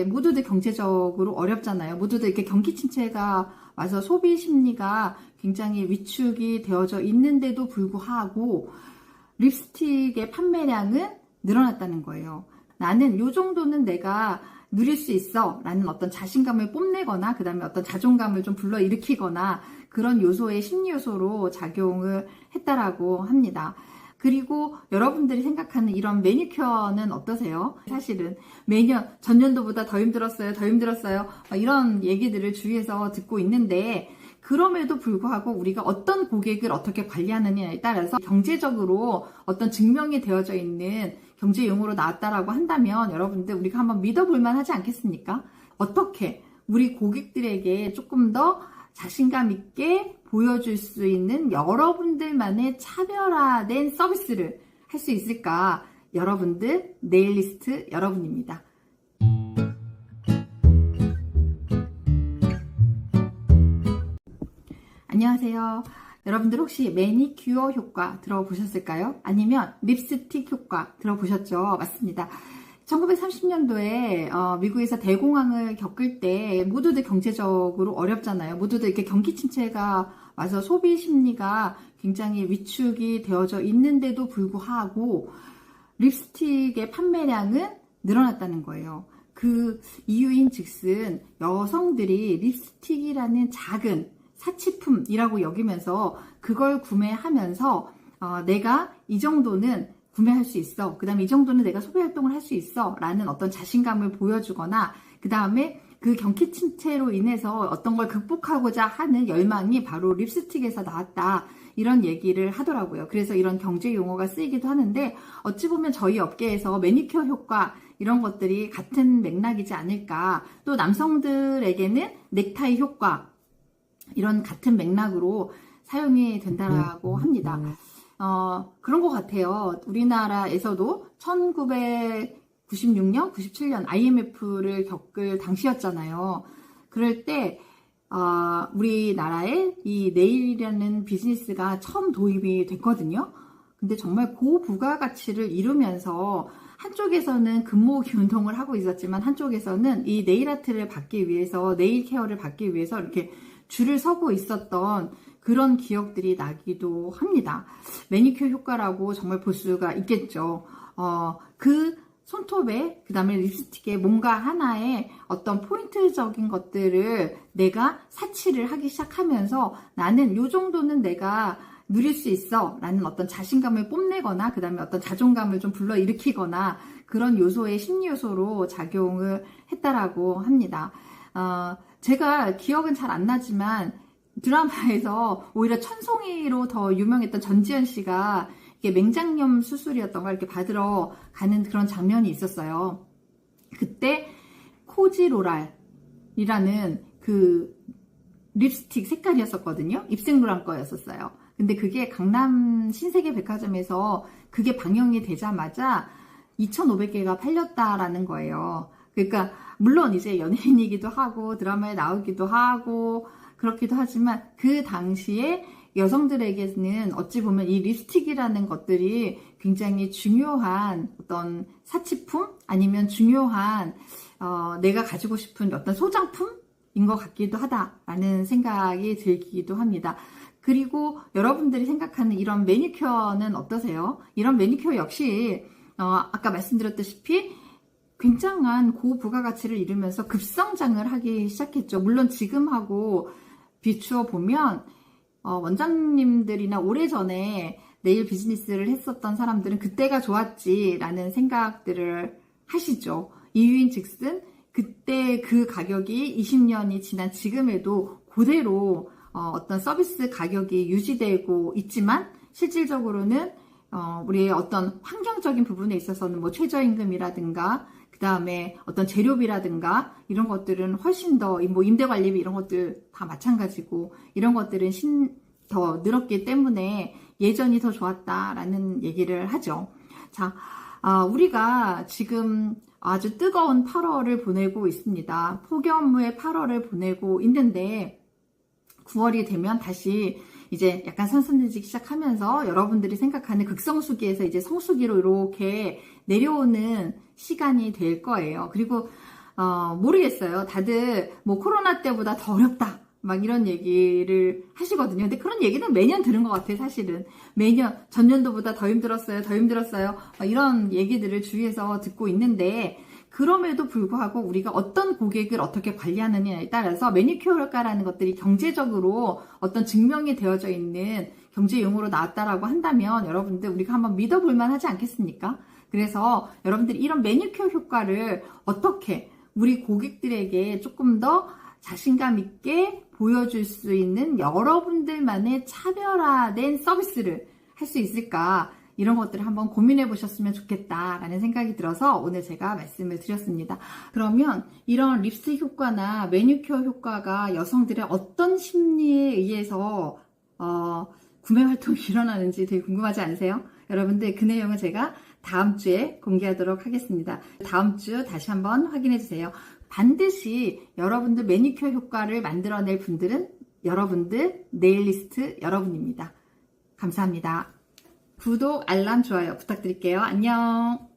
모두들 경제적으로 어렵잖아요. 모두들 이렇게 경기 침체가 와서 소비 심리가 굉장히 위축이 되어져 있는데도 불구하고 립스틱의 판매량은 늘어났다는 거예요. 나는 요 정도는 내가 누릴 수 있어 라는 어떤 자신감을 뽐내거나 그 다음에 어떤 자존감을 좀 불러일으키거나 그런 요소의 심리 요소로 작용을 했다라고 합니다. 그리고 여러분들이 생각하는 이런 매니큐어는 어떠세요? 사실은 매년 전년도보다 더 힘들었어요, 더 힘들었어요, 이런 얘기들을 주위에서 듣고 있는데, 그럼에도 불구하고 우리가 어떤 고객을 어떻게 관리하느냐에 따라서 경제적으로 어떤 증명이 되어져 있는 경제 용어로 나왔다라고 한다면 여러분들 우리가 한번 믿어볼 만하지 않겠습니까? 어떻게 우리 고객들에게 조금 더 자신감 있게 보여줄 수 있는 여러분들만의 차별화된 서비스를 할 수 있을까? 여러분들, 네일리스트 여러분입니다. 안녕하세요. 여러분들 혹시 매니큐어 효과 들어보셨을까요? 아니면 립스틱 효과 들어보셨죠? 맞습니다. 1930년도에 미국에서 대공황을 겪을 때 모두들 경제적으로 어렵잖아요. 모두들 이렇게 경기 침체가 와서 소비 심리가 굉장히 위축이 되어져 있는데도 불구하고 립스틱의 판매량은 늘어났다는 거예요. 그 이유인 즉슨 여성들이 립스틱이라는 작은 사치품이라고 여기면서 그걸 구매하면서 내가 이 정도는 구매할 수 있어, 그 다음에 이 정도는 내가 소비활동을 할 수 있어 라는 어떤 자신감을 보여주거나 그 다음에 그 경기 침체로 인해서 어떤 걸 극복하고자 하는 열망이 바로 립스틱에서 나왔다, 이런 얘기를 하더라고요. 그래서 이런 경제 용어가 쓰이기도 하는데 어찌 보면 저희 업계에서 매니큐어 효과 이런 것들이 같은 맥락이지 않을까. 또 남성들에게는 넥타이 효과 이런 같은 맥락으로 사용이 된다라고 합니다. 그런 것 같아요. 우리나라에서도 1996년, 97년 IMF를 겪을 당시였잖아요. 그럴 때 우리나라에 이 네일이라는 비즈니스가 처음 도입이 됐거든요. 근데 정말 고부가가치를 이루면서 한쪽에서는 금모으기 운동을 하고 있었지만 한쪽에서는 이 네일 아트를 받기 위해서, 네일 케어를 받기 위해서 이렇게 줄을 서고 있었던 그런 기억들이 나기도 합니다. 매니큐어 효과라고 정말 볼 수가 있겠죠. 그 손톱에, 그 다음에 립스틱에 뭔가 하나의 어떤 포인트적인 것들을 내가 사치를 하기 시작하면서 나는 요 정도는 내가 누릴 수 있어 라는 어떤 자신감을 뽐내거나 그 다음에 어떤 자존감을 좀 불러일으키거나 그런 요소의 심리 요소로 작용을 했다라고 합니다. 제가 기억은 잘 안 나지만 드라마에서 오히려 천송이로 더 유명했던 전지현 씨가 이게 맹장염 수술이었던가 이렇게 받으러 가는 그런 장면이 있었어요. 그때 코지로랄이라는 그 립스틱 색깔이었었거든요. 입생로랑 거였었어요. 근데 그게 강남 신세계백화점에서 그게 방영이 되자마자 2,500개가 팔렸다라는 거예요. 그러니까 물론 이제 연예인이기도 하고 드라마에 나오기도 하고 그렇기도 하지만 그 당시에 여성들에게는 어찌 보면 이 립스틱이라는 것들이 굉장히 중요한 어떤 사치품 아니면 중요한 내가 가지고 싶은 어떤 소장품인 것 같기도 하다라는 생각이 들기도 합니다. 그리고 여러분들이 생각하는 이런 매니큐어는 어떠세요? 이런 매니큐어 역시 아까 말씀드렸다시피 굉장한 고부가가치를 이루면서 급성장을 하기 시작했죠. 물론 지금하고 비추어 보면 원장님들이나 오래전에 네일 비즈니스를 했었던 사람들은 그때가 좋았지라는 생각들을 하시죠. 이유인 즉슨 그때 그 가격이 20년이 지난 지금에도 그대로 어떤 서비스 가격이 유지되고 있지만 실질적으로는 우리의 어떤 환경적인 부분에 있어서는 뭐 최저임금이라든가 그 다음에 어떤 재료비라든가 이런 것들은 훨씬 더 뭐 임대관리비 이런 것들 다 마찬가지고 이런 것들은 더 늘었기 때문에 예전이 더 좋았다라는 얘기를 하죠. 자, 우리가 지금 아주 뜨거운 8월을 보내고 있습니다. 폭염의 8월을 보내고 있는데 9월이 되면 다시 이제 약간 선선해지기 시작하면서 여러분들이 생각하는 극성수기에서 이제 성수기로 이렇게 내려오는 시간이 될 거예요. 그리고 모르겠어요. 다들 뭐 코로나 때보다 더 어렵다. 막 이런 얘기를 하시거든요. 근데 그런 얘기는 매년 들은 것 같아요, 사실은. 매년, 전년도보다 더 힘들었어요, 더 힘들었어요. 막 이런 얘기들을 주위에서 듣고 있는데, 그럼에도 불구하고 우리가 어떤 고객을 어떻게 관리하느냐에 따라서 매니큐어 효과라는 것들이 경제적으로 어떤 증명이 되어져 있는 경제 용어로 나왔다라고 한다면 여러분들 우리가 한번 믿어볼 만하지 않겠습니까? 그래서 여러분들이 이런 매니큐어 효과를 어떻게 우리 고객들에게 조금 더 자신감 있게 보여줄 수 있는 여러분들만의 차별화된 서비스를 할 수 있을까? 이런 것들을 한번 고민해 보셨으면 좋겠다라는 생각이 들어서 오늘 제가 말씀을 드렸습니다. 그러면 이런 립스틱 효과나 매니큐어 효과가 여성들의 어떤 심리에 의해서 구매 활동이 일어나는지 되게 궁금하지 않으세요? 여러분들 그 내용은 제가 다음 주에 공개하도록 하겠습니다. 다음 주 다시 한번 확인해 주세요. 반드시 여러분들 매니큐어 효과를 만들어낼 분들은 여러분들 네일리스트 여러분입니다. 감사합니다. 구독, 알람, 좋아요 부탁드릴게요. 안녕.